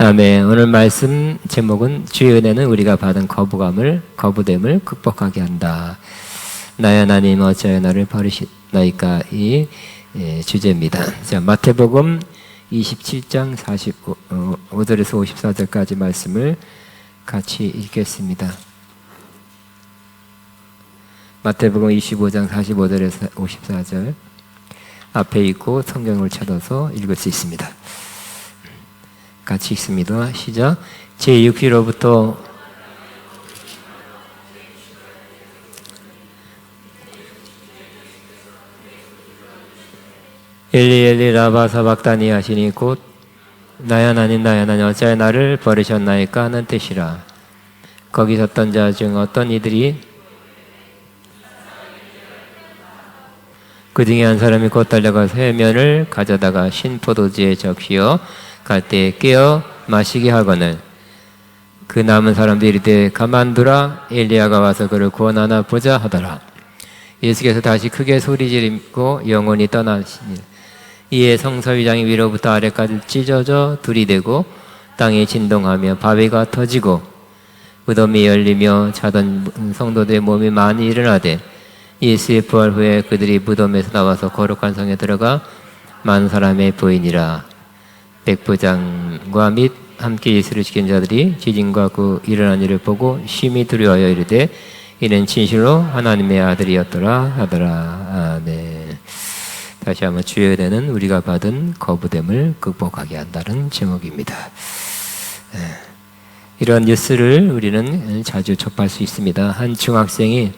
아멘. 오늘 말씀 제목은 주의 은혜는 우리가 받은 거부됨을 극복하게 한다. 나의 하나님 어찌하여 나를 버리시나이까 이 주제입니다. 자, 마태복음 27장 45절에서 54절까지 말씀을 같이 읽겠습니다. 마태복음 25장 45절에서 54절 앞에 있고 성경을 찾아서 읽을 수 있습니다. 같이 읽습니다. 시작. 제6기로부터 엘리 엘리 라바 사박다니 하시니 곧 나의 하나님 어찌하여 나를 버리셨나이까 하는 뜻이라. 거기 섰던 자 중 어떤 이들이 그 중에 한 사람이 곧 달려가서 해면을 가져다가 신포도주에 적시어 갈 때에 깨어 마시게 하거늘 그 남은 사람들이 이르되 가만두라 엘리야가 와서 그를 구원하나 보자 하더라. 예수께서 다시 크게 소리지르고 영원히 떠나시니 이에 성서위장이 위로부터 아래까지 찢어져 들이대고 땅이 진동하며 바위가 터지고 무덤이 열리며 자던 성도들의 몸이 많이 일어나되 예수의 부활 후에 그들이 무덤에서 나와서 거룩한 성에 들어가 많은 사람의 보이니라. 백부장과 및 함께 예수를 지킨 자들이 지진과 그 일어난 일을 보고 심히 두려워하여 이르되 이는 진실로 하나님의 아들이었더라 하더라. 아멘. 다시 한번 주의 은혜는 우리가 받은 거부됨을 극복하게 한다는 제목입니다. 이런 뉴스를 우리는 자주 접할 수 있습니다. 한 중학생이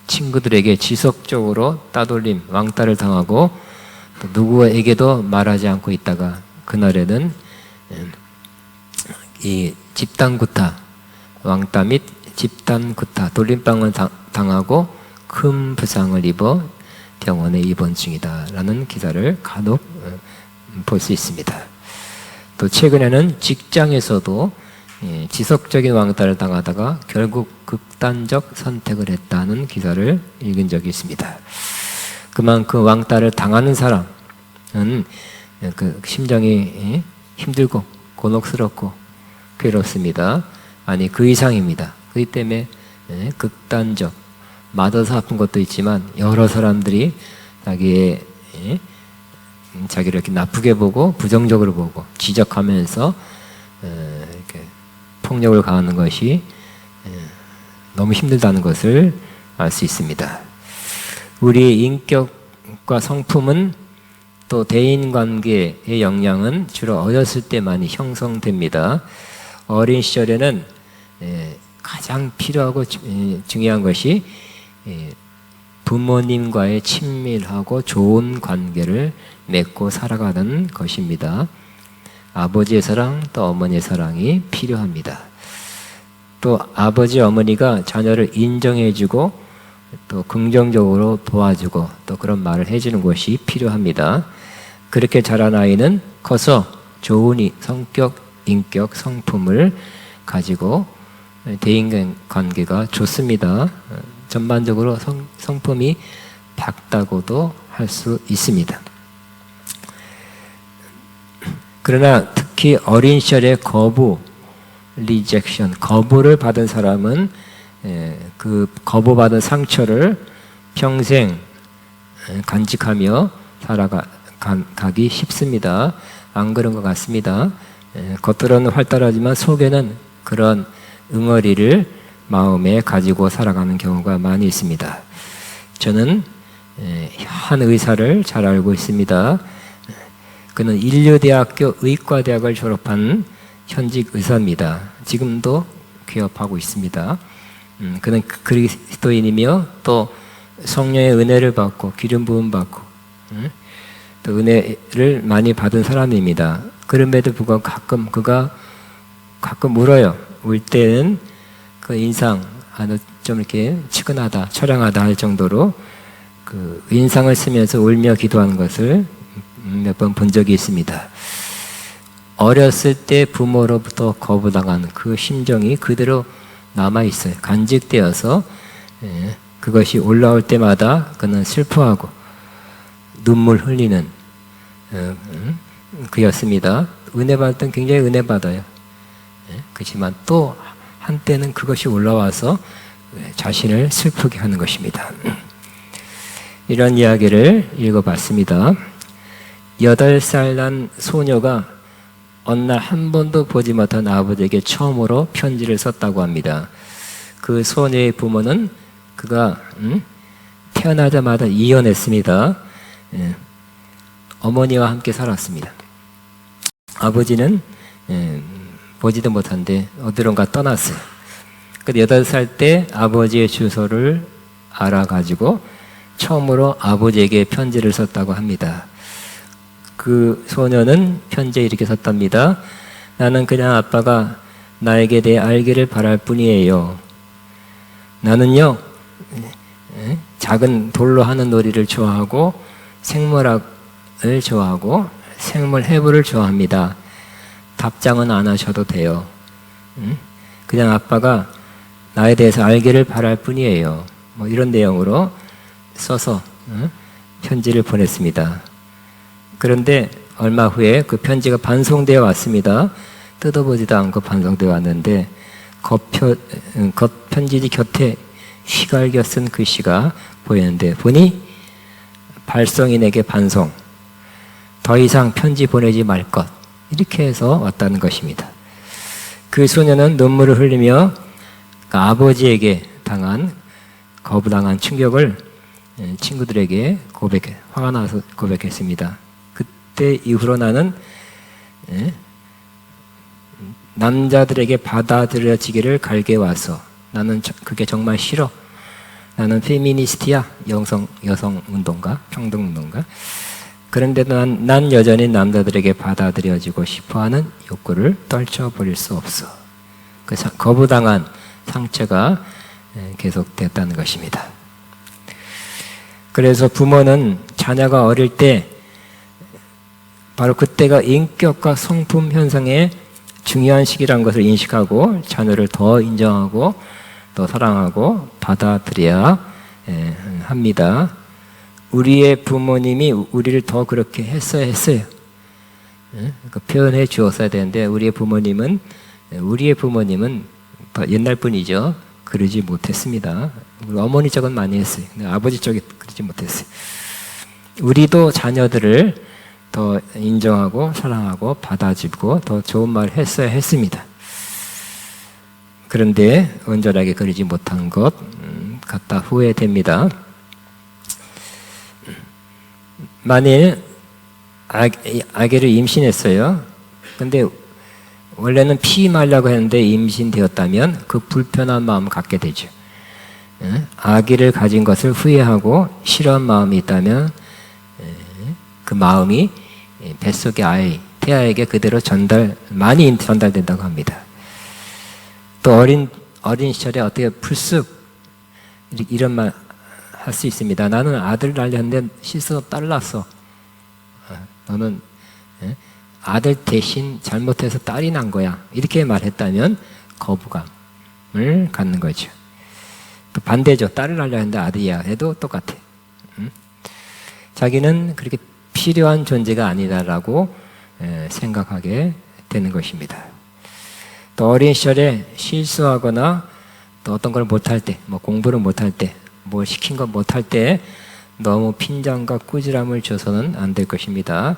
친구들에게 지속적으로 따돌림, 왕따를 당하고 또 누구에게도 말하지 않고 있다가 그날에는 이 집단구타, 왕따 및 집단구타, 돌림방을 당하고 큰 부상을 입어 병원에 입원 중이다라는 기사를 간혹 볼 수 있습니다. 또 최근에는 직장에서도 지속적인 왕따를 당하다가 결국 극단적 선택을 했다는 기사를 읽은 적이 있습니다. 그만큼 왕따를 당하는 사람은 그 심정이 힘들고 곤혹스럽고 괴롭습니다. 아니 그 이상입니다. 그렇기 때문에 극단적, 맞아서 아픈 것도 있지만 여러 사람들이 자기를 이렇게 나쁘게 보고 부정적으로 보고 지적하면서 이렇게 폭력을 가하는 것이 너무 힘들다는 것을 알 수 있습니다. 우리의 인격과 성품은 또 대인관계의 역량은 주로 어렸을 때 많이 형성됩니다. 어린 시절에는 가장 필요하고 중요한 것이 부모님과의 친밀하고 좋은 관계를 맺고 살아가는 것입니다. 아버지의 사랑 또 어머니의 사랑이 필요합니다. 또 아버지 어머니가 자녀를 인정해주고 또 긍정적으로 도와주고 또 그런 말을 해주는 것이 필요합니다. 그렇게 자란 아이는 커서 좋은 성격, 인격, 성품을 가지고 대인관계가 좋습니다. 전반적으로 성품이 밝다고도 할 수 있습니다. 그러나 특히 어린 시절의 거부를 받은 사람은 그 거부받은 상처를 평생 간직하며 살아가기 쉽습니다. 안 그런 것 같습니다. 겉으로는 활달하지만 속에는 그런 응어리를 마음에 가지고 살아가는 경우가 많이 있습니다. 저는 한 의사를 잘 알고 있습니다. 그는 인류대학교 의과대학을 졸업한 현직 의사입니다. 지금도 개업하고 있습니다. 그는 그리스도인이며 또 성령의 은혜를 받고 기름 부음 받고 또 은혜를 많이 받은 사람입니다. 그럼에도 불구하고 그가 가끔 울어요. 울 때는 그 인상 좀 이렇게 치근하다, 처량하다 할 정도로 그 인상을 쓰면서 울며 기도하는 것을 몇 번 본 적이 있습니다. 어렸을 때 부모로부터 거부당한 그 심정이 그대로 남아있어요. 간직되어서 그것이 올라올 때마다 그는 슬퍼하고 눈물 흘리는 그였습니다. 은혜 받을 땐 굉장히 은혜 받아요. 그렇지만 또 한때는 그것이 올라와서 자신을 슬프게 하는 것입니다. 이런 이야기를 읽어봤습니다. 8살 난 소녀가 어느 날 한 번도 보지 못한 아버지에게 처음으로 편지를 썼다고 합니다. 그 소녀의 부모는 그가 태어나자마자 이혼했습니다. 어머니와 함께 살았습니다. 아버지는 보지도 못한데 어디론가 떠났어요. 근데 8살 때 아버지의 주소를 알아가지고 처음으로 아버지에게 편지를 썼다고 합니다. 그 소녀는 편지에 이렇게 썼답니다. 나는 그냥 아빠가 나에게 대해 알기를 바랄 뿐이에요. 나는요, 작은 돌로 하는 놀이를 좋아하고 생물학을 좋아하고 생물 해부를 좋아합니다. 답장은 안 하셔도 돼요. 그냥 아빠가 나에 대해서 알기를 바랄 뿐이에요. 뭐 이런 내용으로 써서 편지를 보냈습니다. 그런데 얼마 후에 그 편지가 반송되어 왔습니다. 뜯어보지도 않고 반송되어 왔는데 겉편지 곁에 휘갈겨 쓴 글씨가 보이는데 보니 발송인에게 반송, 더 이상 편지 보내지 말 것, 이렇게 해서 왔다는 것입니다. 그 소녀는 눈물을 흘리며 아버지에게 거부당한 충격을 친구들에게 화가 나서 고백했습니다. 그때 이후로 나는 남자들에게 받아들여지기를 갈게 와서 나는 그게 정말 싫어. 나는 페미니스트야. 여성 운동가, 평등 운동가. 그런데도 난 여전히 남자들에게 받아들여지고 싶어하는 욕구를 떨쳐버릴 수 없어. 그 거부당한 상처가 계속됐다는 것입니다. 그래서 부모는 자녀가 어릴 때 바로 그때가 인격과 성품 현상의 중요한 시기라는 것을 인식하고 자녀를 더 인정하고 더 사랑하고 받아들여야 합니다. 우리의 부모님이 우리를 더 그렇게 했어요. 표현해 주었어야 되는데 우리의 부모님은 더 옛날 분이죠. 그러지 못했습니다. 우리 어머니 쪽은 많이 했어요. 근데 아버지 쪽이 그러지 못했어요. 우리도 자녀들을 더 인정하고 사랑하고 받아주고 더 좋은 말을 했어야 했습니다. 그런데 온전하게 그러지 못한 것 갖다 후회됩니다. 만일 아기를 임신했어요. 근데 원래는 피임하려고 했는데 임신되었다면 그 불편한 마음을 갖게 되죠. 아기를 가진 것을 후회하고 싫어한 마음이 있다면 그 마음이 뱃속의 태아에게 그대로 많이 전달된다고 합니다. 또 어린 시절에 어떻게 불쑥 이런 말 할 수 있습니다. 나는 아들 낳으려는데 실수로 딸 낳았어. 너는 아들 대신 잘못해서 딸이 난 거야. 이렇게 말했다면 거부감을 갖는 거죠. 또 반대죠. 딸을 낳으려 했는데 아들이야 해도 똑같아. 자기는 그렇게 필요한 존재가 아니다라고 생각하게 되는 것입니다. 또 어린 시절에 실수하거나 또 어떤 걸 못할 때, 뭐 공부를 못할 때, 뭘 시킨 거 못할 때 너무 핀잔과 꾸지람을 줘서는 안 될 것입니다.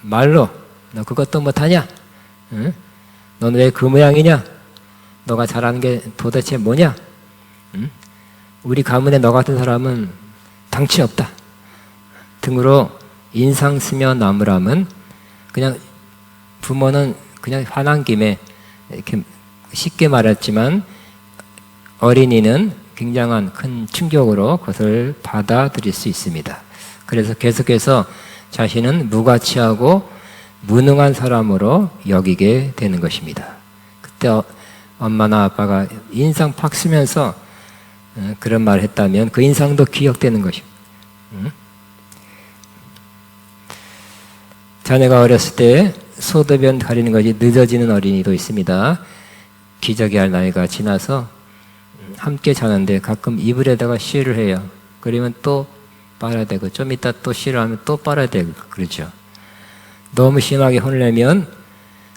말로 너 그것도 못하냐? 너는 왜 그 모양이냐? 너가 잘하는 게 도대체 뭐냐? 우리 가문에 너 같은 사람은 당치 없다 등으로 인상 쓰며 나무람은 그냥 부모는 그냥 화난 김에 이렇게 쉽게 말했지만 어린이는 굉장한 큰 충격으로 그것을 받아들일 수 있습니다. 그래서 계속해서 자신은 무가치하고 무능한 사람으로 여기게 되는 것입니다. 그때 엄마나 아빠가 인상 팍 쓰면서 그런 말을 했다면 그 인상도 기억되는 것입니다. 자녀가 어렸을 때 소도변 가리는 것이 늦어지는 어린이도 있습니다. 기저귀 할 나이가 지나서 함께 자는데 가끔 이불에다가 쉬를 해요. 그러면 또 빨아야 되고 좀 이따 또 쉬를 하면 또 빨아야 되고 그러죠. 너무 심하게 혼내면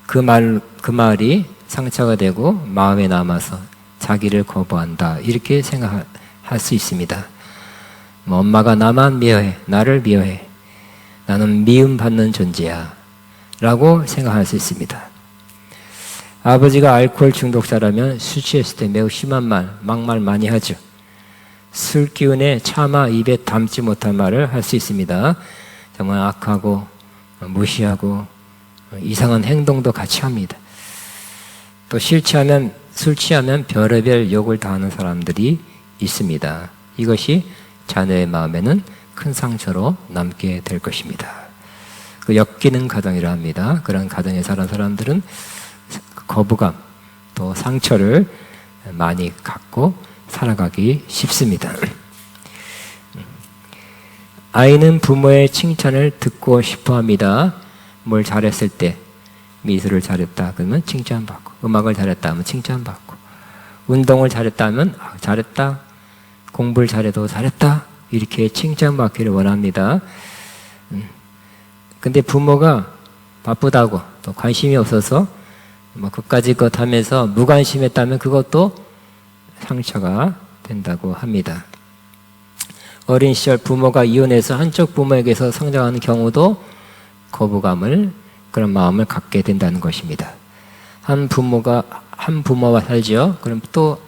그 말이 상처가 되고 마음에 남아서 자기를 거부한다. 이렇게 생각할 수 있습니다. 뭐 엄마가 나만 미워해. 나를 미워해. 나는 미움받는 존재야. 라고 생각할 수 있습니다. 아버지가 알코올 중독자라면 술 취했을 때 매우 심한 말, 막말 많이 하죠. 술 기운에 차마 입에 담지 못한 말을 할 수 있습니다. 정말 악하고 무시하고 이상한 행동도 같이 합니다. 또 술 취하면 별의별 욕을 당하는 사람들이 있습니다. 이것이 자녀의 마음에는 큰 상처로 남게 될 것입니다. 그 엮이는 가정이라 합니다. 그런 가정에 사는 사람들은 거부감 또 상처를 많이 갖고 살아가기 쉽습니다. 아이는 부모의 칭찬을 듣고 싶어 합니다. 뭘 잘했을 때 미술을 잘했다 그러면 칭찬받고, 음악을 잘했다 하면 칭찬받고, 운동을 잘했다 하면 잘했다, 공부를 잘해도 잘했다 이렇게 칭찬받기를 원합니다. 근데 부모가 바쁘다고 또 관심이 없어서 뭐 그까짓 것 하면서 무관심했다면 그것도 상처가 된다고 합니다. 어린 시절 부모가 이혼해서 한쪽 부모에게서 성장하는 경우도 거부감을, 그런 마음을 갖게 된다는 것입니다. 한 부모와 살죠. 그럼 또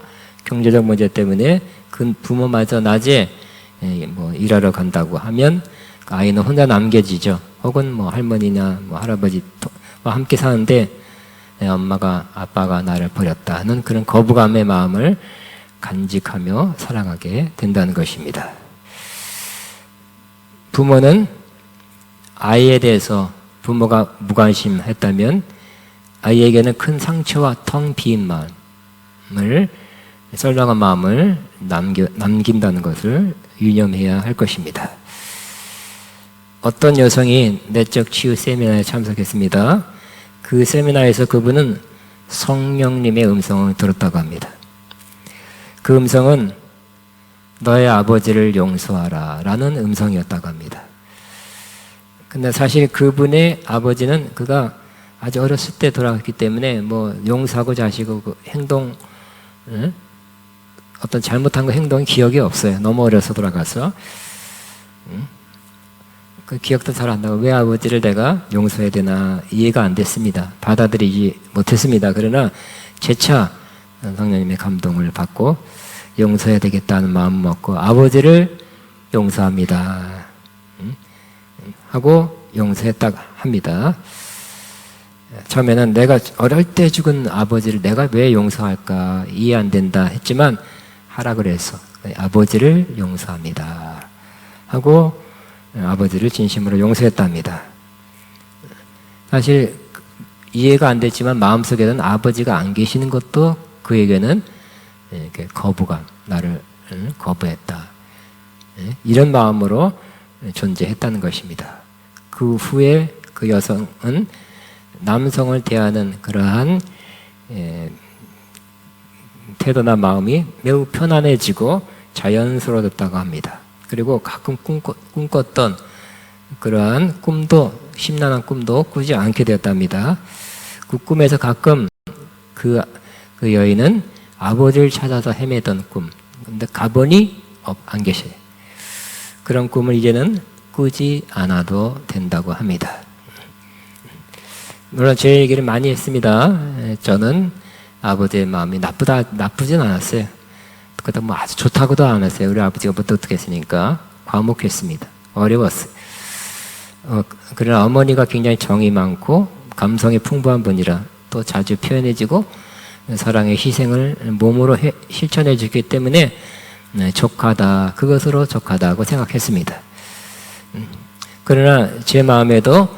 경제적 문제 때문에 그 부모마저 낮에 뭐 일하러 간다고 하면 아이는 혼자 남겨지죠. 혹은 뭐 할머니나 뭐 할아버지와 함께 사는데 엄마가 아빠가 나를 버렸다는 그런 거부감의 마음을 간직하며 살아가게 된다는 것입니다. 부모는 아이에 대해서 부모가 무관심했다면 아이에게는 큰 상처와 텅 빈 마음을, 썰렁한 마음을 남긴다는 것을 유념해야 할 것입니다. 어떤 여성이 내적 치유 세미나에 참석했습니다. 그 세미나에서 그분은 성령님의 음성을 들었다고 합니다. 그 음성은 너의 아버지를 용서하라 라는 음성이었다고 합니다. 근데 사실 그분의 아버지는 그가 아주 어렸을 때 돌아갔기 때문에 뭐 용서하고 자시고 그 행동, 어떤 잘못한 거 행동이 기억이 없어요. 너무 어려서 돌아가서. 그 기억도 잘 안 나고 왜 아버지를 내가 용서해야 되나 이해가 안 됐습니다. 받아들이지 못했습니다. 그러나 재차 성령님의 감동을 받고 용서해야 되겠다는 마음 먹고 아버지를 용서합니다 하고 용서했다고 합니다. 처음에는 내가 어릴 때 죽은 아버지를 내가 왜 용서할까 이해 안 된다 했지만 하라 그래서 아버지를 용서합니다 하고 아버지를 진심으로 용서했답니다. 사실 이해가 안 됐지만 마음속에는 아버지가 안 계시는 것도 그에게는 이렇게 거부감, 나를 거부했다 이런 마음으로 존재했다는 것입니다. 그 후에 그 여성은 남성을 대하는 그러한 태도나 마음이 매우 편안해지고 자연스러워졌다고 합니다. 그리고 가끔 꿈꿨던 그러한 꿈도, 심란한 꿈도 꾸지 않게 되었답니다. 그 꿈에서 가끔 그 여인은 아버지를 찾아서 헤매던 꿈, 근데 가보니 안 계셔요. 그런 꿈을 이제는 꾸지 않아도 된다고 합니다. 물론 제 얘기를 많이 했습니다. 저는 아버지의 마음이 나쁘진 않았어요. 그렇다고 뭐 아주 좋다고도 안 했어요. 우리 아버지가 뭐 똑똑했으니까 과묵했습니다. 어려웠어요. 그러나 어머니가 굉장히 정이 많고 감성이 풍부한 분이라 또 자주 표현해지고 사랑의 희생을 몸으로 실천해 주기 때문에 족하다, 그것으로 족하다고 생각했습니다. 그러나 제 마음에도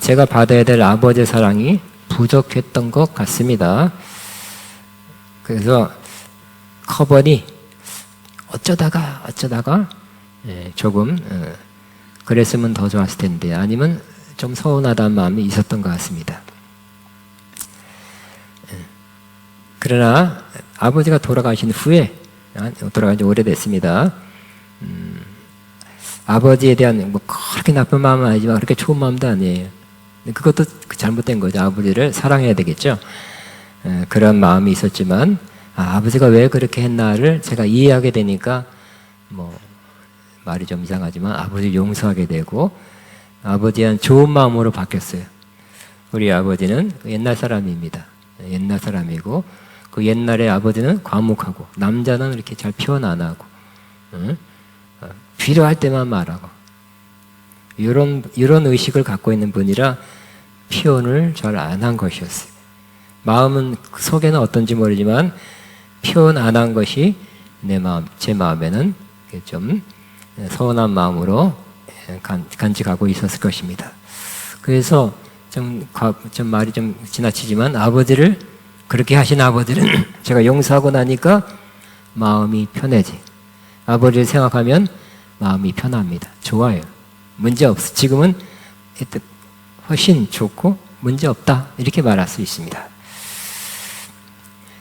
제가 받아야 될 아버지의 사랑이 부족했던 것 같습니다. 그래서 커버니 어쩌다가 조금 그랬으면 더 좋았을 텐데 아니면 좀 서운하다는 마음이 있었던 것 같습니다. 그러나 아버지가 돌아가신 후에, 돌아간 지 오래됐습니다. 아버지에 대한 뭐 그렇게 나쁜 마음은 아니지만 그렇게 좋은 마음도 아니에요. 그것도 잘못된 거죠. 아버지를 사랑해야 되겠죠. 그런 마음이 있었지만 아버지가 왜 그렇게 했나를 제가 이해하게 되니까 뭐 말이 좀 이상하지만 아버지를 용서하게 되고 아버지한 좋은 마음으로 바뀌었어요. 우리 아버지는 옛날 사람입니다. 옛날 사람이고 그 옛날에 아버지는 과묵하고 남자는 이렇게 잘 표현 안 하고 필요할 때만 말하고 이런 의식을 갖고 있는 분이라 표현을 잘 안 한 것이었어요. 마음은 속에는 어떤지 모르지만 표현 안 한 것이 제 마음에는 좀 서운한 마음으로 간직하고 있었을 것입니다. 그래서 좀 말이 좀 지나치지만 아버지를 그렇게 하신 아버지를 제가 용서하고 나니까 마음이 편해지. 아버지를 생각하면 마음이 편합니다. 좋아요. 문제 없어. 지금은 훨씬 좋고 문제 없다. 이렇게 말할 수 있습니다.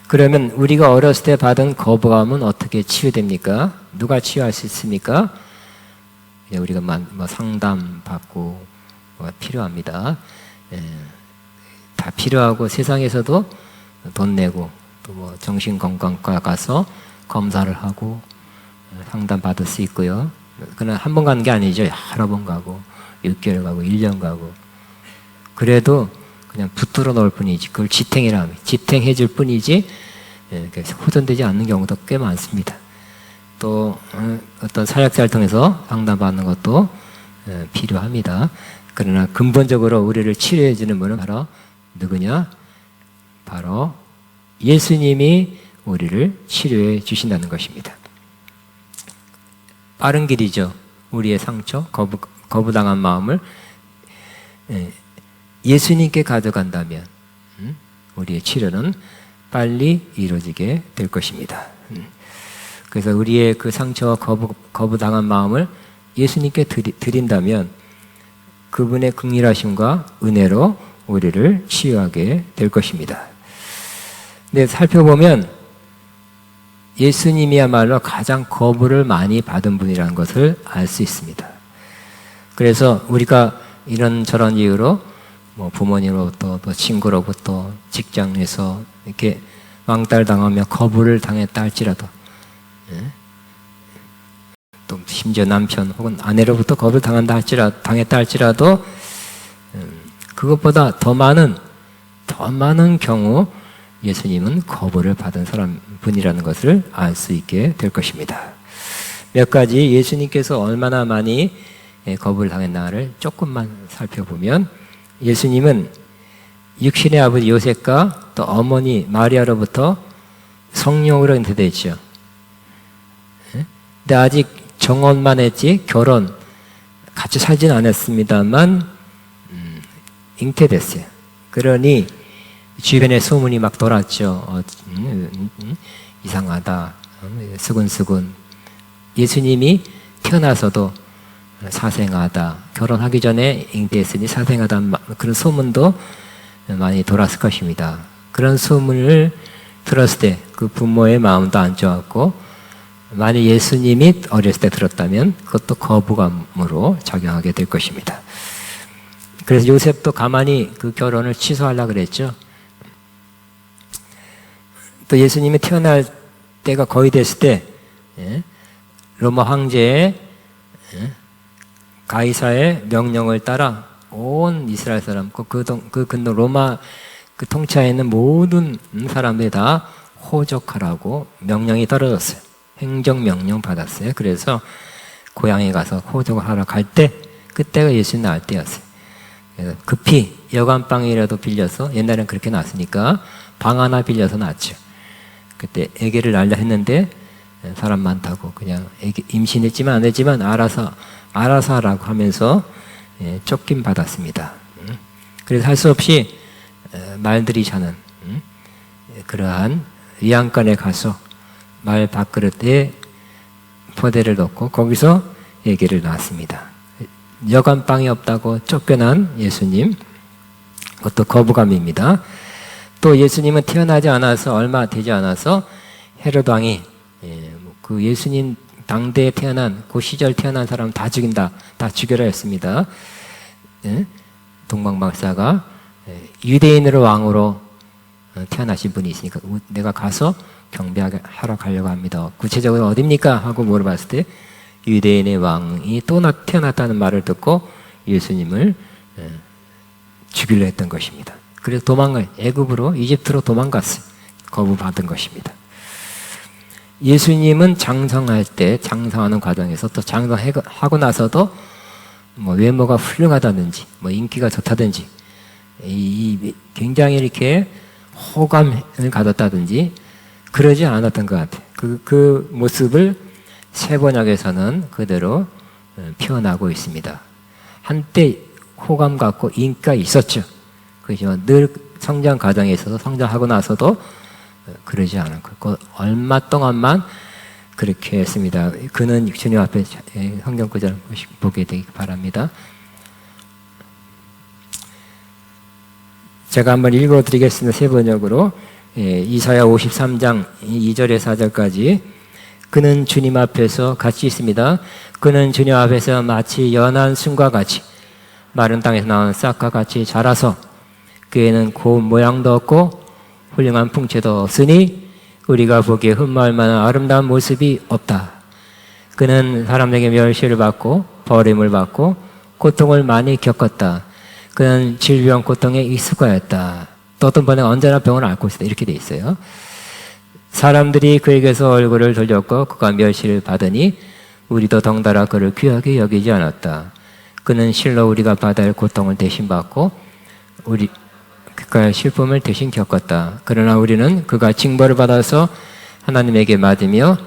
그러면 우리가 어렸을 때 받은 거부감은 어떻게 치유됩니까? 누가 치유할 수 있습니까? 우리가 뭐 상담 받고 필요합니다. 다 필요하고 세상에서도 돈 내고 또 뭐 정신건강과 가서 검사를 하고 상담 받을 수 있고요. 그러나 한 번 가는 게 아니죠. 여러 번 가고 6개월 가고 1년 가고 그래도 그냥 붙들어 놓을 뿐이지 그걸 지탱이라 합니다. 지탱해 줄 뿐이지 호전되지 않는 경우도 꽤 많습니다. 또 어떤 사역자를 통해서 상담받는 것도 필요합니다. 그러나 근본적으로 우리를 치료해 주는 분은 바로 누구냐? 바로 예수님이 우리를 치료해 주신다는 것입니다. 빠른 길이죠. 우리의 상처, 거부당한 마음을 예수님께 가져간다면 우리의 치료는 빨리 이루어지게 될 것입니다. 그래서 우리의 그 상처와 거부당한 마음을 예수님께 드린다면 그분의 긍휼하심과 은혜로 우리를 치유하게 될 것입니다. 근데 살펴보면 예수님이야말로 가장 거부를 많이 받은 분이라는 것을 알 수 있습니다. 그래서 우리가 이런저런 이유로 뭐 부모님으로부터 또 친구로부터 직장에서 이렇게 왕따당하며 거부를 당했다 할지라도 또 심지어 남편 혹은 아내로부터 거부를 당했다 할지라도 그것보다 더 많은 경우 예수님은 거부를 받은 분이라는 것을 알 수 있게 될 것입니다. 몇 가지 예수님께서 얼마나 많이 거부를 당했나를 조금만 살펴보면 예수님은 육신의 아버지 요셉과 또 어머니 마리아로부터 성령으로 잉태됐죠. 근데 아직 정혼만 했지 결혼 같이 살진 않았습니다만 잉태됐어요. 그러니 주변에 소문이 막 돌았죠. 이상하다. 수근수근. 예수님이 태어나서도 사생하다. 결혼하기 전에 잉태했으니 사생하다. 그런 소문도 많이 돌았을 것입니다. 그런 소문을 들었을 때 그 부모의 마음도 안 좋았고 만약 예수님이 어렸을 때 들었다면 그것도 거부감으로 작용하게 될 것입니다. 그래서 요셉도 가만히 그 결혼을 취소하려고 그랬죠. 또 예수님이 태어날 때가 거의 됐을 때 로마 황제의 가이사의 명령을 따라 온 이스라엘 사람, 근동 로마 그 통치하에 있는 모든 사람들이 다 호적하라고 명령이 떨어졌어요. 행정명령 받았어요. 그래서 고향에 가서 호적을 하러 갈 때 그때가 예수님 낳을 때였어요. 그래서 급히 여관방이라도 빌려서 옛날엔 그렇게 낳았으니까 방 하나 빌려서 낳았죠. 그때 아기를 낳으려 했는데 사람 많다고 그냥 아기 임신했지만 안 했지만 알아서 하라고 하면서 쫓김 받았습니다. 그래서 할 수 없이 말들이 자는 그러한 위안간에 가서 말 밥그릇에 포대를 넣고 거기서 아기를 낳았습니다. 여관방이 없다고 쫓겨난 예수님, 그것도 거부감입니다. 또 예수님은 태어나지 않아서 얼마 되지 않아서 헤롯 왕이 그 예수님 당대에 태어난 그 시절 태어난 사람 다 죽인다, 다 죽여라 했습니다. 동방박사가 유대인으로 왕으로 태어나신 분이 있으니까 내가 가서 경배하러 가려고 합니다. 구체적으로 어딥니까? 하고 물어봤을 때 유대인의 왕이 또 태어났다는 말을 듣고 예수님을 죽이려 했던 것입니다. 그래서 애굽으로 이집트로 도망갔어요. 거부받은 것입니다. 예수님은 장성할 때 장성하는 과정에서 또 장성하고 나서도 뭐 외모가 훌륭하다든지 뭐 인기가 좋다든지 굉장히 이렇게 호감을 가졌다든지 그러지 않았던 것 같아요. 그 모습을 세번역에서는 그대로 표현하고 있습니다. 한때 호감 갖고 인기가 있었죠. 그죠? 늘 성장 과정에 있어서 성장하고 나서도 그러지 않았고 얼마 동안만 그렇게 했습니다. 그는 주님 앞에 성경 구절을 보게 되기 바랍니다. 제가 한번 읽어드리겠습니다. 세 번역으로. 이사야 53장 2절에서 4절까지. 그는 주님 앞에서 같이 있습니다. 그는 주님 앞에서 마치 연한 순과 같이 마른 땅에서 나온 싹과 같이 자라서 그에는 고운 모양도 없고 훌륭한 풍채도 없으니 우리가 보기에 흠모할 만한 아름다운 모습이 없다. 그는 사람에게 멸시를 받고 버림을 받고 고통을 많이 겪었다. 그는 질병 고통에 익숙하였다. 또 어떤 번에 언제나 병을 앓고 있다. 이렇게 돼 있어요. 사람들이 그에게서 얼굴을 돌렸고 그가 멸시를 받으니 우리도 덩달아 그를 귀하게 여기지 않았다. 그는 실로 우리가 받아야 할 고통을 대신 받고 그가의 슬픔을 대신 겪었다. 그러나 우리는 그가 징벌을 받아서 하나님에게 맞으며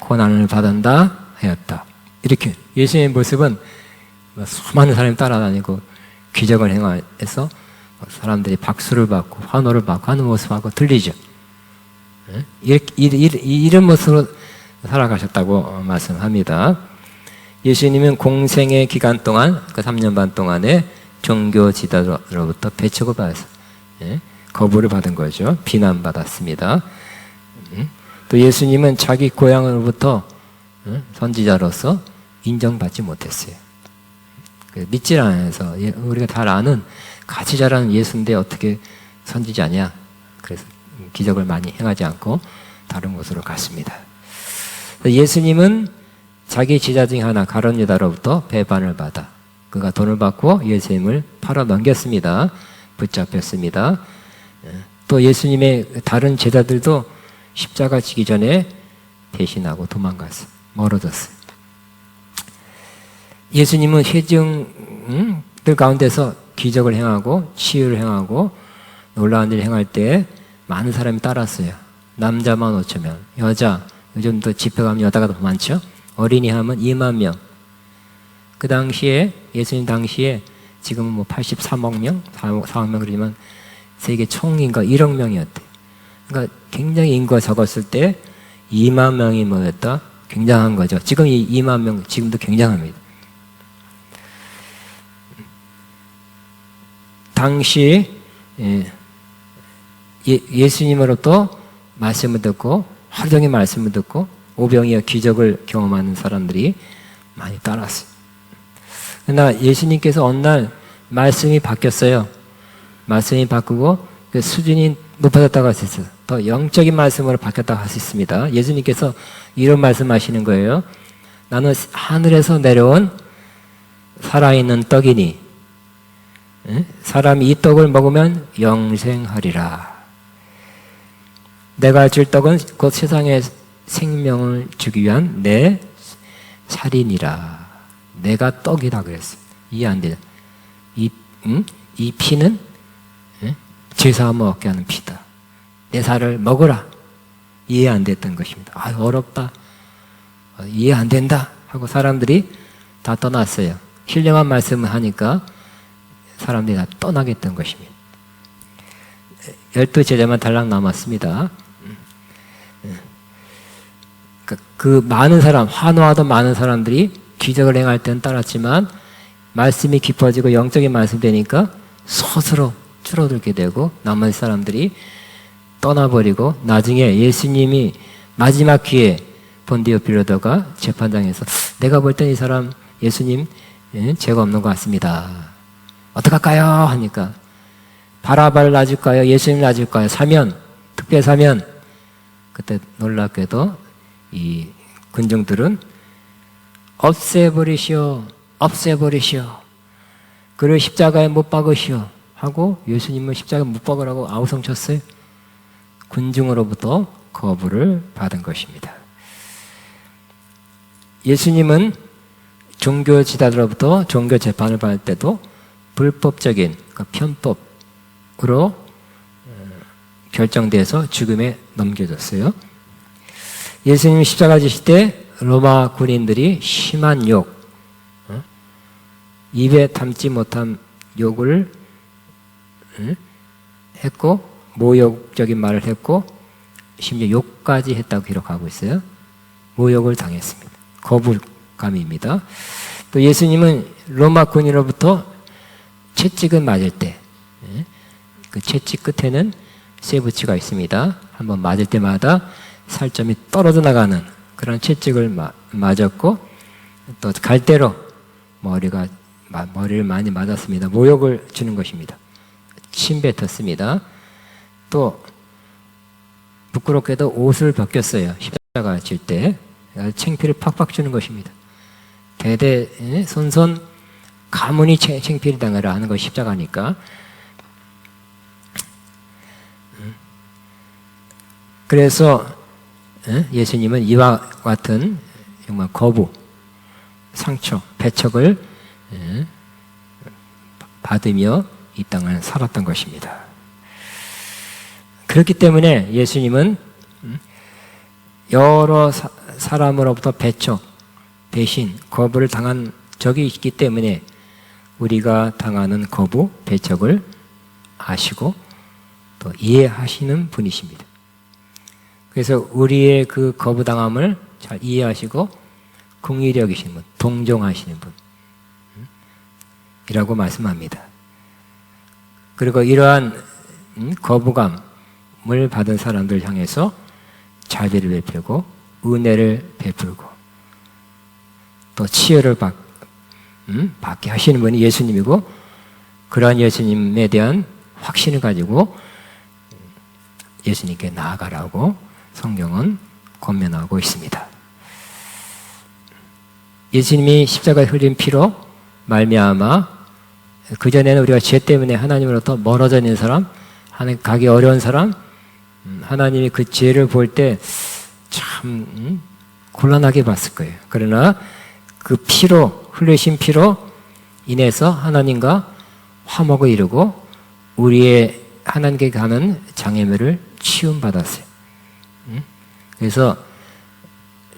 고난을 받았다 하였다. 이렇게 예수님의 모습은 수많은 사람이 따라다니고 기적을 행해서 사람들이 박수를 받고 환호를 받고 하는 모습하고 들리죠. 이런 모습으로 살아가셨다고 말씀합니다. 예수님은 공생의 기간 동안 그 3년 반 동안에 종교 지도자로부터 배척을 받았어요. 거부를 받은 거죠. 비난받았습니다. 또 예수님은 자기 고향으로부터 선지자로서 인정받지 못했어요. 믿질 않아서 우리가 잘 아는 같이 자라는 예수인데 어떻게 선지자냐. 그래서 기적을 많이 행하지 않고 다른 곳으로 갔습니다. 예수님은 자기 제자 중 하나 가룟 유다로부터 배반을 받아 그가 돈을 받고 예수님을 팔아 넘겼습니다. 붙잡혔습니다. 또 예수님의 다른 제자들도 십자가 지기 전에 배신하고 도망갔어요. 멀어졌어요. 예수님은 회중들 가운데서 기적을 행하고 치유를 행하고 놀라운 일을 행할 때 많은 사람이 따랐어요. 남자만 5,000명, 여자, 요즘도 집회 가면 여자가 더 많죠? 어린이 하면 2만 명. 그 당시에, 예수님 당시에 지금은 뭐 83억 명, 4억 명 그러지만 세계 총인가 1억 명이었대요. 그러니까 굉장히 인구가 적었을 때 2만 명이 모였다? 굉장한 거죠. 지금 이 2만 명, 지금도 굉장합니다. 당시 예수님으로부터 말씀을 듣고 하루 종일 말씀을 듣고 오병이어 기적을 경험하는 사람들이 많이 따랐어요. 그러나 예수님께서 어느 날 말씀이 바뀌었어요. 말씀이 바꾸고 그 수준이 높아졌다고 할 수 있어요. 더 영적인 말씀으로 바뀌었다고 할 수 있습니다. 예수님께서 이런 말씀하시는 거예요. 나는 하늘에서 내려온 살아있는 떡이니 사람이 이 떡을 먹으면 영생하리라. 내가 줄 떡은 곧 세상에 생명을 주기 위한 내 살이니라. 내가 떡이다 그랬어요. 이해 안 돼요. 이 피는 죄사함을 얻게 하는 피다. 내 살을 먹어라. 이해 안 됐던 것입니다. 아, 어렵다. 이해 안 된다. 하고 사람들이 다 떠났어요. 힐링한 말씀을 하니까 사람들이 다 떠나게 된 것입니다. 12제자만 달랑 남았습니다. 그 많은 사람, 환호하던 많은 사람들이 기적을 행할 때는 따랐지만 말씀이 깊어지고 영적인 말씀이 되니까 스스로 줄어들게 되고 나머지 사람들이 떠나버리고 나중에 예수님이 마지막 기회에 본디오 빌라도가 재판장에서 내가 볼 땐 이 사람 예수님 죄가 없는 것 같습니다. 어떡할까요? 하니까 바라바를 놔줄까요? 예수님 놔줄까요? 사면, 특별 사면. 그때 놀랍게도 이 군중들은 없애버리시오, 없애버리시오. 그를 십자가에 못 박으시오 하고 예수님을 십자가에 못 박으라고 아우성쳤어요. 군중으로부터 거부를 받은 것입니다. 예수님은 종교 지도자로부터 종교 재판을 받을 때도 불법적인 편법으로 결정돼서 죽음에 넘겨졌어요. 예수님이 십자가 지실 때 로마 군인들이 심한 욕, 입에 담지 못한 욕을 했고 모욕적인 말을 했고 심지어 욕까지 했다고 기록하고 있어요. 모욕을 당했습니다. 거부감입니다. 또 예수님은 로마 군인으로부터 채찍을 맞을 때 그 채찍 끝에는 쇠붙이가 있습니다. 한번 맞을 때마다 살점이 떨어져 나가는 그런 채찍을 맞았고 또 갈대로 머리를 많이 맞았습니다. 모욕을 주는 것입니다. 침 뱉었습니다. 또 부끄럽게도 옷을 벗겼어요. 십자가 질 때 창피를 팍팍 주는 것입니다. 대대손손 가문이 창피를 당하라 하는 것이 십자가니까. 그래서 예수님은 이와 같은 정말 거부, 상처, 배척을 받으며 이 땅을 살았던 것입니다. 그렇기 때문에 예수님은 여러 사람으로부터 배척, 배신, 거부를 당한 적이 있기 때문에 우리가 당하는 거부, 배척을 아시고 또 이해하시는 분이십니다. 그래서 우리의 그 거부당함을 잘 이해하시고 긍휼히 여기시는 분, 동정하시는 분이라고 말씀합니다. 그리고 이러한 거부감을 받은 사람들 향해서 자비를 베풀고 은혜를 베풀고 또 치유를 받게 하시는 분이 예수님이고 그러한 예수님에 대한 확신을 가지고 예수님께 나아가라고 성경은 권면하고 있습니다. 예수님이 십자가에 흘린 피로 말미암아 그전에는 우리가 죄 때문에 하나님으로부터 멀어져 있는 사람, 하나님 가기 어려운 사람, 하나님이 그 죄를 볼 때 참 곤란하게 봤을 거예요. 그러나 그 피로, 흘리신 피로 인해서 하나님과 화목을 이루고 우리의 하나님께 가는 장애물을 치유받았어요. 그래서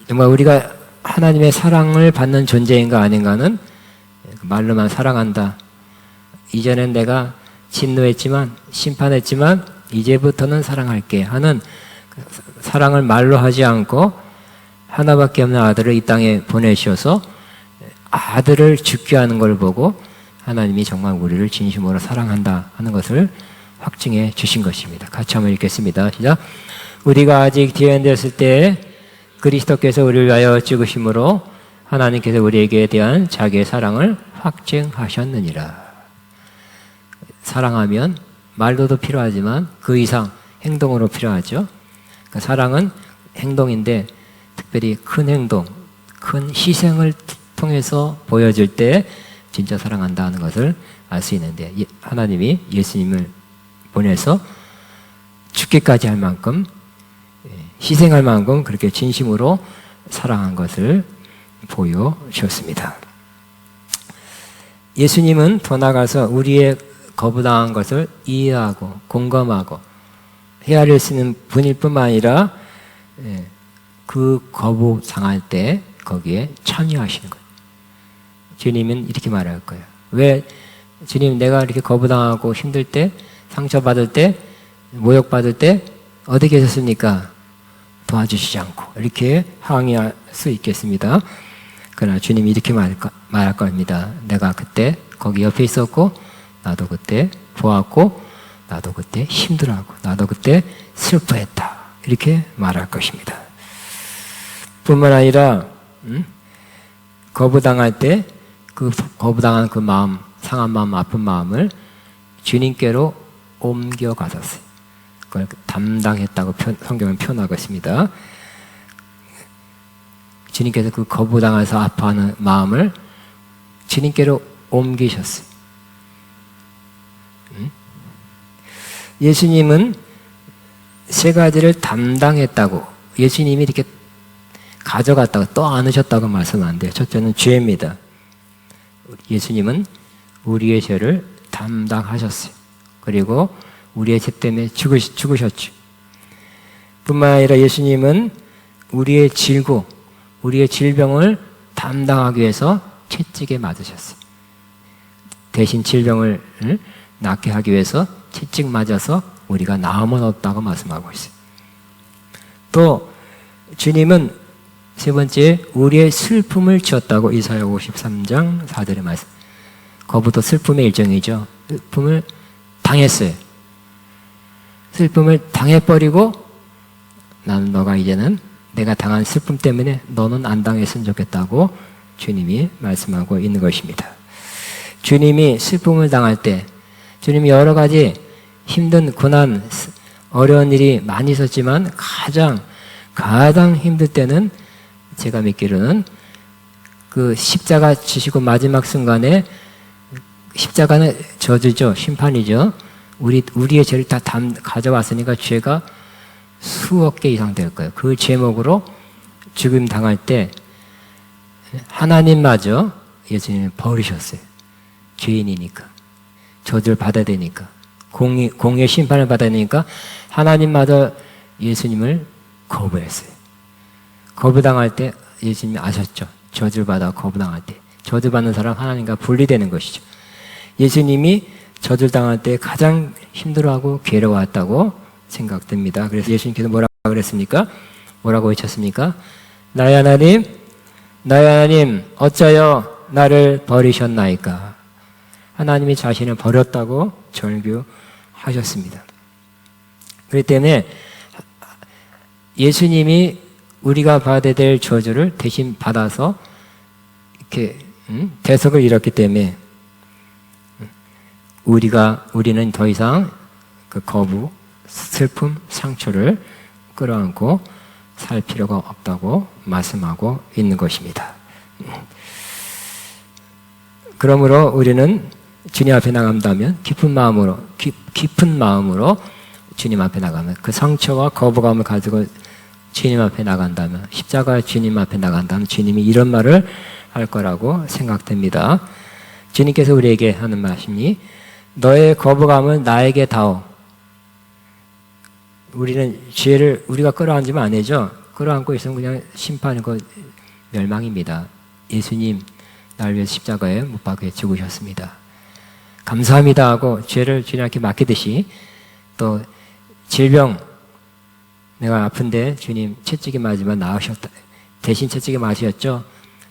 정말 우리가 하나님의 사랑을 받는 존재인가 아닌가는 말로만 사랑한다. 이전엔 내가 진노했지만 심판했지만 이제부터는 사랑할게 하는 사랑을 말로 하지 않고 하나밖에 없는 아들을 이 땅에 보내셔서 아들을 죽게 하는 걸 보고 하나님이 정말 우리를 진심으로 사랑한다 하는 것을 확증해 주신 것입니다. 같이 한번 읽겠습니다. 시작. 우리가 아직 대언되었을 때 그리스도께서 우리를 위하여 죽으심으로 하나님께서 우리에게 대한 자기의 사랑을 확증하셨느니라. 사랑하면 말로도 필요하지만 그 이상 행동으로 필요하죠. 그러니까 사랑은 행동인데 특별히 큰 행동, 큰 희생을 통해서 보여줄 때 진짜 사랑한다 하는 것을 알 수 있는데 하나님이 예수님을 보내서 죽기까지 할 만큼 희생할 만큼 그렇게 진심으로 사랑한 것을 보여주었습니다. 예수님은 더 나아가서 우리의 거부당한 것을 이해하고 공감하고 헤아릴 수 있는 분일 뿐만 아니라 그 거부당할 때 거기에 참여하시는 거예요. 주님은 이렇게 말할 거예요. 왜 주님 내가 이렇게 거부당하고 힘들 때 상처받을 때 모욕받을 때 어디 계셨습니까? 도와주시지 않고 이렇게 항의할 수 있겠습니다. 그러나 주님이 이렇게 말할 겁니다. 내가 그때 거기 옆에 있었고 나도 그때 보았고 나도 그때 힘들어하고 나도 그때 슬퍼했다. 이렇게 말할 것입니다. 뿐만 아니라 거부당할 때 그 거부당한 그 마음 상한 마음, 아픈 마음을 주님께로 옮겨가셨어요. 그걸 담당했다고 성경은 표현하고 있습니다. 주님께서 그 거부당해서 아파하는 마음을 주님께로 옮기셨어요. 예수님은 세 가지를 담당했다고, 예수님이 이렇게 가져갔다고 또 안으셨다고 말씀은 안 돼요. 첫째는 죄입니다. 예수님은 우리의 죄를 담당하셨어요. 그리고 우리의 죄 때문에 죽으셨죠. 뿐만 아니라 예수님은 우리의 질고, 우리의 질병을 담당하기 위해서 채찍에 맞으셨어요. 대신 질병을 낫게 하기 위해서 채찍 맞아서 우리가 나음은 없다고 말씀하고 있어요. 또 주님은 세 번째, 우리의 슬픔을 지었다고 이사야 53장 4절에 말씀. 거부도 슬픔의 일종이죠. 슬픔을 당했어요. 슬픔을 당해버리고 나는 너가 이제는 내가 당한 슬픔 때문에 너는 안 당했으면 좋겠다고 주님이 말씀하고 있는 것입니다. 주님이 슬픔을 당할 때 주님이 여러 가지 힘든 고난, 어려운 일이 많이 있었지만 가장 힘들 때는 제가 믿기로는 그 십자가 지시고 마지막 순간에 십자가는 저주죠. 심판이죠. 우리의 죄를 다 가져왔으니까 죄가 수억 개 이상 될 거예요. 그 제목으로 죽임 당할 때 하나님마저 예수님을 버리셨어요. 죄인이니까. 저주를 받아야 되니까. 공의 심판을 받아야 되니까 하나님마저 예수님을 거부했어요. 거부당할 때 예수님이 아셨죠. 저주를 받아 거부당할 때. 저주받는 사람 하나님과 분리되는 것이죠. 예수님이 저주를 당할 때 가장 힘들어하고 괴로워했다고 생각됩니다. 그래서 예수님께서 뭐라고 그랬습니까? 뭐라고 외쳤습니까? 나의 하나님, 어찌하여 나를 버리셨나이까? 하나님이 자신을 버렸다고 절규하셨습니다. 그렇기 때문에 예수님이 우리가 받아야 될 저주를 대신 받아서 이렇게 대속을 이뤘기 때문에 우리는 더 이상 그 거부, 슬픔, 상처를 끌어안고 살 필요가 없다고 말씀하고 있는 것입니다. 그러므로 우리는 주님 앞에 나간다면 깊은 마음으로 주님 앞에 나가면 그 상처와 거부감을 가지고 주님 앞에 나간다면, 십자가 주님 앞에 나간다면 주님이 이런 말을 할 거라고 생각됩니다. 주님께서 우리에게 하는 말씀이 너의 거부감을 나에게 다오. 우리는 죄를 우리가 끌어안으면 안 되죠. 끌어안고 있으면 그냥 심판이고 멸망입니다. 예수님 나를 위해 십자가에 못 박혀 죽으셨습니다. 감사합니다 하고 죄를 주님께 맡기듯이 또 질병, 내가 아픈데 주님 채찍에 맞으면 나으셨다. 대신 채찍에 맞으셨죠.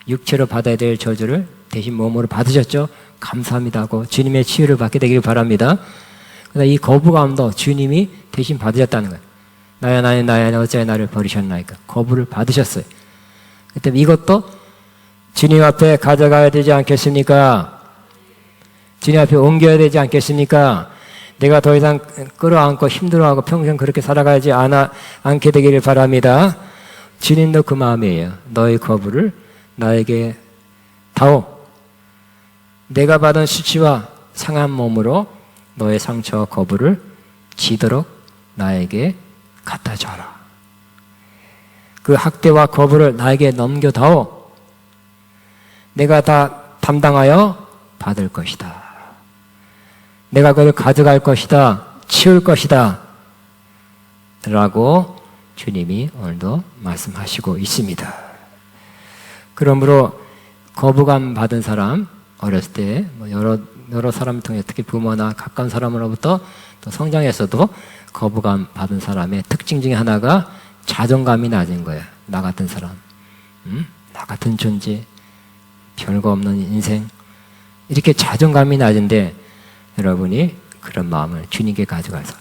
육체로 받아야 될 저주를 대신 몸으로 받으셨죠. 감사합니다 하고 주님의 치유를 받게 되기를 바랍니다. 그러나 이 거부감도 주님이 대신 받으셨다는 거예요. 나야 어찌하여 나를 버리셨나이까. 거부를 받으셨어요. 그때 이것도 주님 앞에 가져가야 되지 않겠습니까? 주님 앞에 옮겨야 되지 않겠습니까? 내가 더 이상 끌어안고 힘들어하고 평생 그렇게 살아가지 않게 되기를 바랍니다. 주님도 그 마음이에요. 너의 거부를 나에게 다오. 내가 받은 수치와 상한 몸으로 너의 상처와 거부를 지도록 나에게 갖다 줘라. 그 학대와 거부를 나에게 넘겨다오. 내가 다 담당하여 받을 것이다. 내가 그걸 가져갈 것이다. 치울 것이다. 라고 주님이 오늘도 말씀하시고 있습니다. 그러므로 거부감 받은 사람, 어렸을 때 여러 사람을 통해 특히 부모나 가까운 사람으로부터 또 성장에서도 거부감 받은 사람의 특징 중에 하나가 자존감이 낮은 거예요. 나 같은 사람, 나 같은 존재, 별거 없는 인생, 이렇게 자존감이 낮은데 여러분이 그런 마음을 주님께 가져가서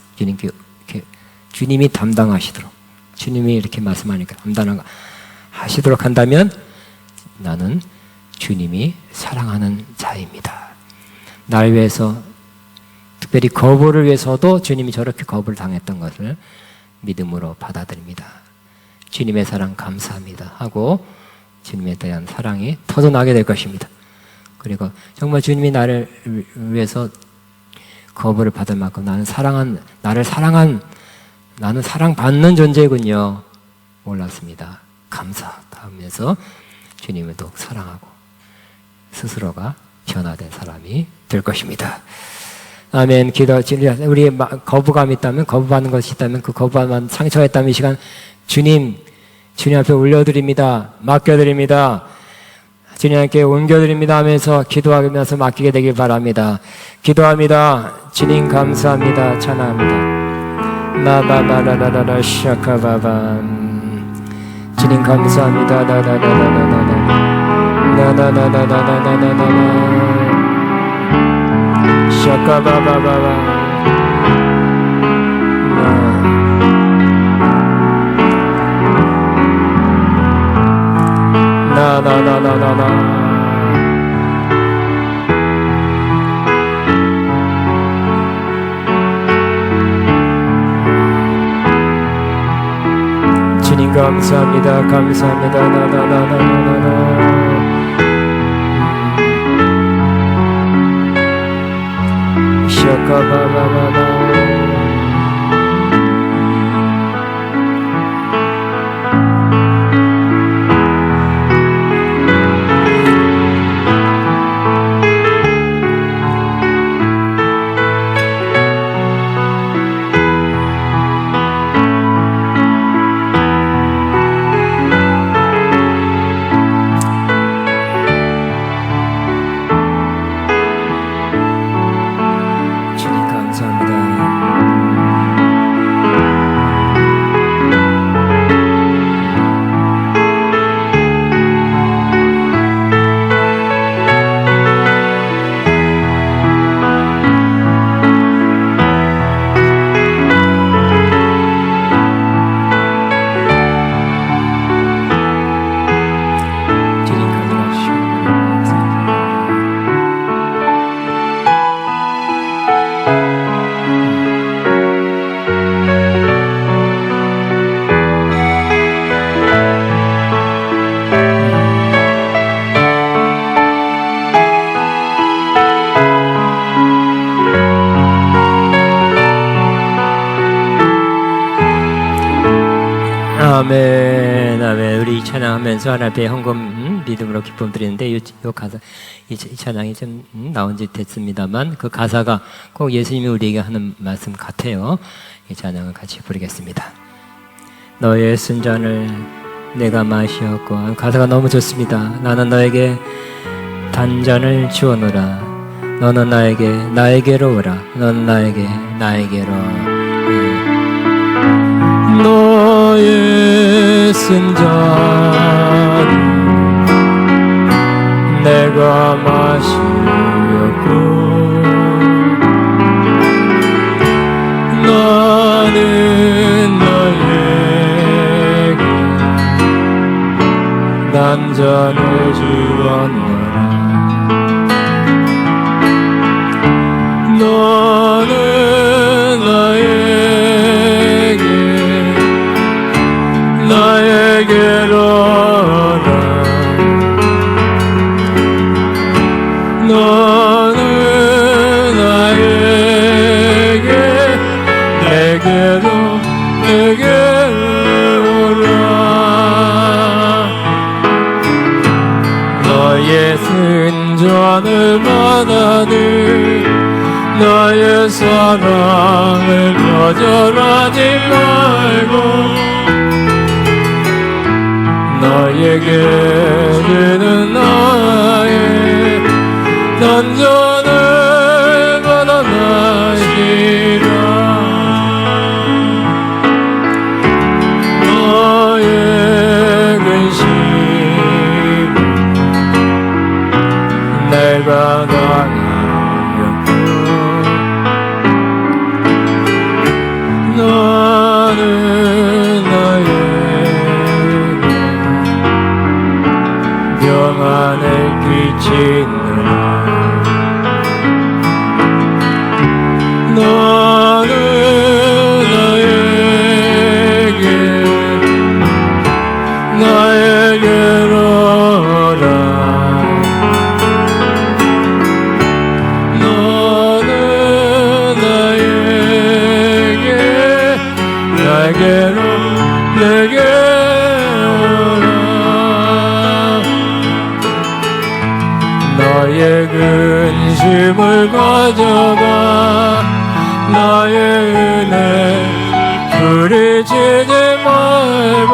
주님이 담당하시도록, 주님이 이렇게 말씀하니까 담당하시도록 한다면 나는 주님이 사랑하는 자입니다. 날 위해서, 특별히 거부를 위해서도 주님이 저렇게 거부를 당했던 것을 믿음으로 받아들입니다. 주님의 사랑 감사합니다 하고 주님에 대한 사랑이 터져나게 될 것입니다. 그리고 정말 주님이 나를 위해서 거부를 받을 만큼 나를 사랑받는 존재군요. 몰랐습니다. 감사하면서 주님을 더욱 사랑하고 스스로가 변화된 사람이 될 것입니다. 아멘. 우리 거부감이 있다면, 거부받는 것이 있다면, 그 거부감 상처가 있다면 이 시간 주님 앞에 올려드립니다. 맡겨드립니다. 주님께 옮겨드립니다 하면서 기도하면서 맡기게 되길 바랍니다. 기도합니다. 주님 감사합니다. 찬양합니다. 나바바라라라 샤카바밤. 주님 감사합니다. 나나나나나나나나나나나 샤카바바바바. 나나나나나나. 주님 감사합니다. 감사합니다. 나나나나나나나. 샤카바바바바. 아멘, 아멘. 우리 이 찬양하면서 하나님 앞에 헌금 믿음으로 기쁨 드리는데 이 가사, 이 찬양이 좀 나온 지 됐습니다만 그 가사가 꼭 예수님이 우리에게 하는 말씀 같아요. 이 찬양을 같이 부르겠습니다. 너의 순잔을 내가 마시었고, 가사가 너무 좋습니다. 나는 너에게 단잔을 주어노라. 너는 나에게로 오라. 너는 나에게로. 너의 쓴잔 내가 마시었고 나는 너에게 단잔을 주었노라. 너는 나에게로 오라. 너는 내게로 오라. 너의 순전을 받아들 너의 사랑을 거절하지 말고 너에게 주는 나의 단전을 받아 마시라. 너의 근심 내가 당하였고 너는 평안을 끼치느라 나의 근심을 가져가 나의 은혜 부르지지 말고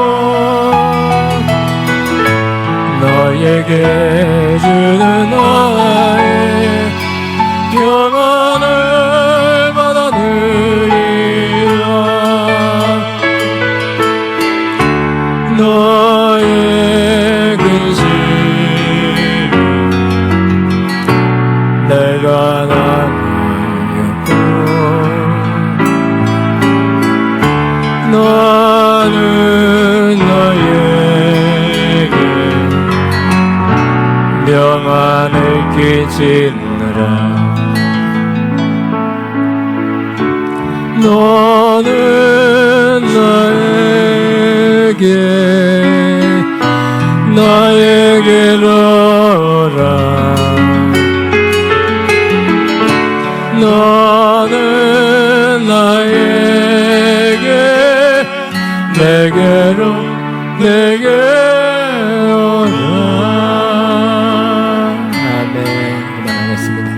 너에게 주는 나의 평안을 받아들이라 너의 근심 내가 나누고 나는 너에게 평안을 끼치느라 너는 나에게로 오라 너는 나에게 내게 오라. 아멘. 그만하겠습니다.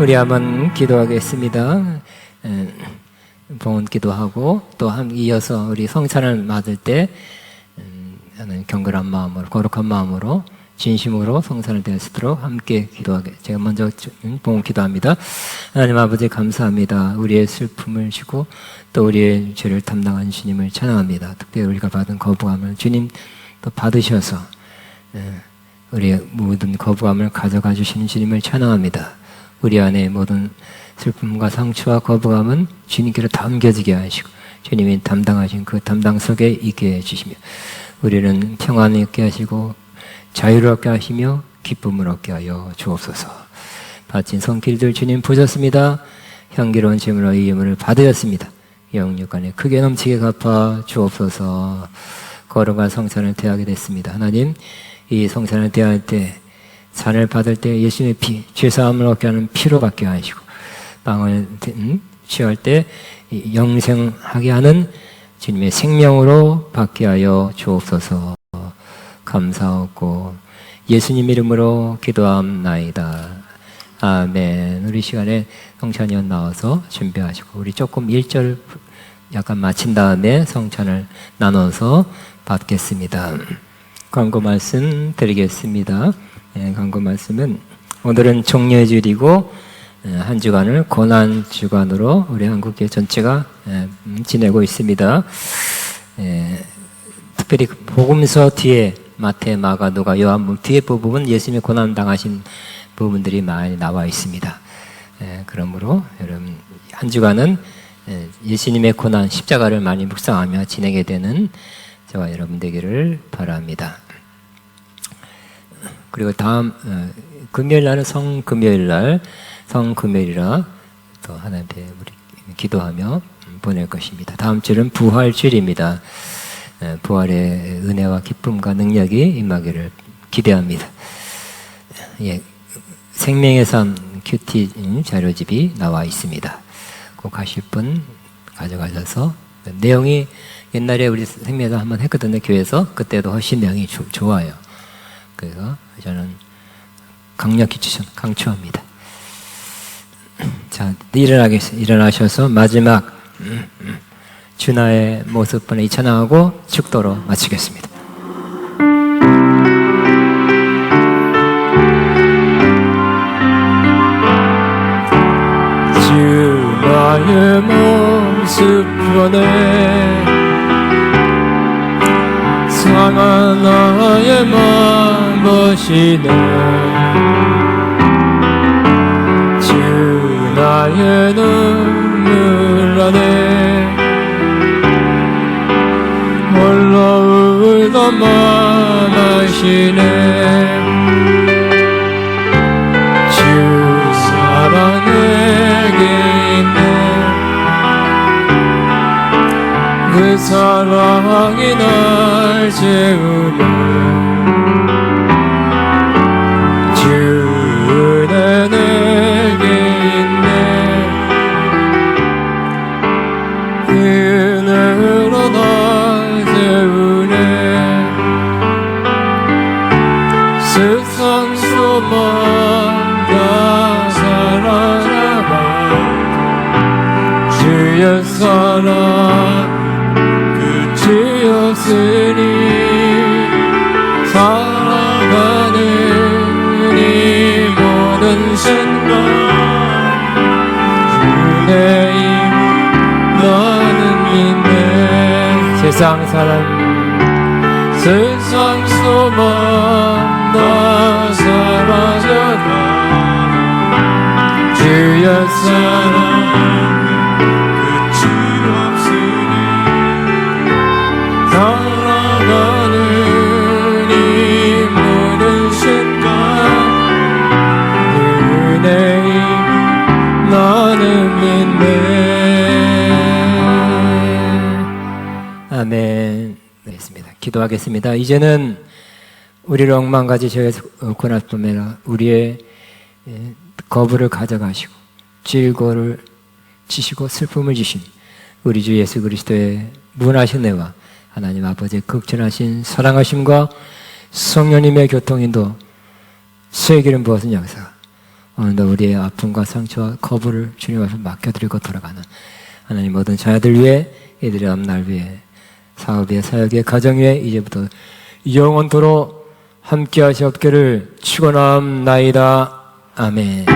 우리 한번 기도하겠습니다. 봉헌 기도하고 또 이어서 우리 성찬을 받을 때 경건한 마음으로 거룩한 마음으로 진심으로 성찬을 드리도록 함께 기도하게. 제가 먼저 봉헌 기도합니다. 하나님 아버지 감사합니다. 우리의 슬픔을 지고 또 우리의 죄를 담당한 주님을 찬양합니다. 특별히 우리가 받은 거부감을 주님 또 받으셔서 우리의 모든 거부감을 가져가 주시는 주님을 찬양합니다. 우리 안에 모든 슬픔과 상처와 거부감은 주님께로 담겨지게 하시고 주님이 담당하신 그 담당 속에 있게 해주시며 우리는 평안을 얻게 하시고 자유를 얻게 하시며 기쁨을 얻게 하여 주옵소서. 바친 손길들 주님 보셨습니다. 향기로운 제물로 이 예물을 받으셨습니다. 영육간에 크게 넘치게 갚아 주옵소서. 거룩한 성찬을 대하게 됐습니다. 하나님, 이 성찬을 대할 때 잔을 받을 때 예수님의 피, 죄사함을 얻게 하는 피로 받게 하시고 빵을 취할 때 영생하게 하는 주님의 생명으로 받게 하여 주옵소서. 감사하고 예수님 이름으로 기도함나이다. 아멘. 우리 시간에 성찬위원 나와서 준비하시고 우리 조금 1절 약간 마친 다음에 성찬을 나눠서 받겠습니다. 광고 말씀 드리겠습니다. 광고 말씀은 오늘은 종료의 주일이고 한 주간을 고난 주간으로 우리 한국교회 전체가 지내고 있습니다. 특별히 복음서 뒤에 마태, 마가, 누가, 요한복음 뒤에 부분은 예수님의 고난 당하신 부분들이 많이 나와 있습니다. 그러므로 여러분 한 주간은 예수님의 고난 십자가를 많이 묵상하며 지내게 되는 저와 여러분 되기를 바랍니다. 그리고 다음 금요일 날은 성금요일이라 또 하나님께 우리 기도하며 보낼 것입니다. 다음 주는 부활주일입니다. 부활의 은혜와 기쁨과 능력이 임하기를 기대합니다. 생명의 삶 큐티 자료집이 나와 있습니다. 꼭 가실 분 가져가셔서 내용이 옛날에 우리 생명의 삶 한번 했거든요. 교회에서 그때도 훨씬 내용이 좋아요. 그래서 저는 강력히 강추합니다. 자, 일어나셔서 마지막 주나의 모습분을 찬양하고 축도로 마치겠습니다. 주나의 모습분에 상한 나의 마음 보시네 주 나의 눈물 안에 홀로 울던 마음 아시네 주 사랑 내게 있네 그 사랑이 날 채우네 주 은혜 내게 있네 그 은혜로 날 채우네 세상 소망 다 사라져가 주의 사랑 끝이 없으니 살아가는 이 모든 순간 주의 힘 나는 믿네 세상 사랑 세상 소망 다 사라져가 주의 사랑 끝이 없으니 살아가는 이 모든 순간 은혜의 나는 믿네 아멘. 있습니다. 기도하겠습니다. 이제는 우리를 억만가지 죄에서 권하시며 우리의 거부를 가져가시고 질고를 지시고 슬픔을 지신 우리 주 예수 그리스도의 무한하신 은혜와 하나님 아버지의 극진하신 사랑하심과 성령님의 교통인도 수혜기름 부어진 역사가 오늘도 우리의 아픔과 상처와 거부를 주님 앞에 맡겨드리고 돌아가는 하나님 모든 자녀들 위해 이들의 앞날 위해 사업의 사역의 가정 위에 이제부터 영원토록 함께 하시옵기를 축원합나이다. 아멘.